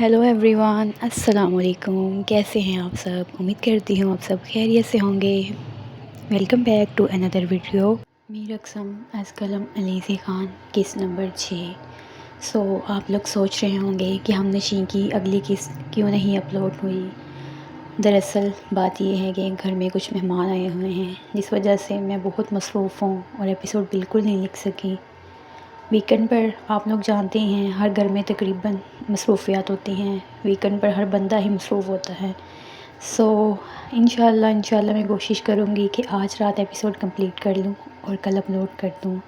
Hello everyone, अस्सलाम वालेकुम। कैसे हैं आप सब? उम्मीद करती हूँ आप सब खैरियत से होंगे। Welcome back to another video. Mir अक्सम एस कलम अलीज़ी ख़ान, किस्त नंबर 6। आप लोग सोच रहे होंगे कि हमने शी की अगली किस्त क्यों नहीं अपलोड हुई। दरअसल बात यह है कि घर में कुछ मेहमान आए हुए हैं, जिस वजह से मैं बहुत मसरूफ़ हूँ और एपिसोड बिल्कुल नहीं लिख सकी। वीकेंड पर आप लोग जानते हैं हर घर में तकरीबन मसरूफ़ियात होती हैं। वीकेंड पर हर बंदा ही मसरूफ़ होता है। इंशाल्लाह मैं कोशिश करूँगी कि आज रात एपिसोड कंप्लीट कर लूँ और कल अपलोड कर दूँ।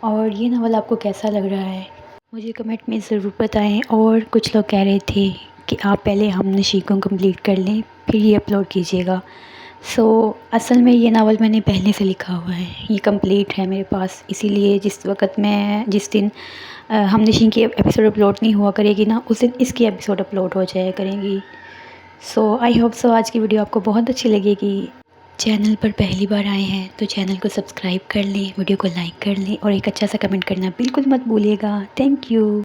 और ये नावल आपको कैसा लग रहा है मुझे कमेंट में ज़रूर बताएं। और कुछ लोग कह रहे थे कि आप पहले हम नशी को कंप्लीट कर लें फिर ये अपलोड कीजिएगा। असल में ये नावल मैंने पहले से लिखा हुआ है, ये कंप्लीट है मेरे पास। इसीलिए जिस दिन हम नशी की एपिसोड अपलोड नहीं हुआ करेगी ना, उस दिन इसकी एपिसोड अपलोड हो जाया करेंगी। आई होप आज की वीडियो आपको बहुत अच्छी लगेगी। चैनल पर पहली बार आए हैं तो चैनल को सब्सक्राइब कर लें, वीडियो को लाइक कर लें और एक अच्छा सा कमेंट करना बिल्कुल मत भूलिएगा। Thank you.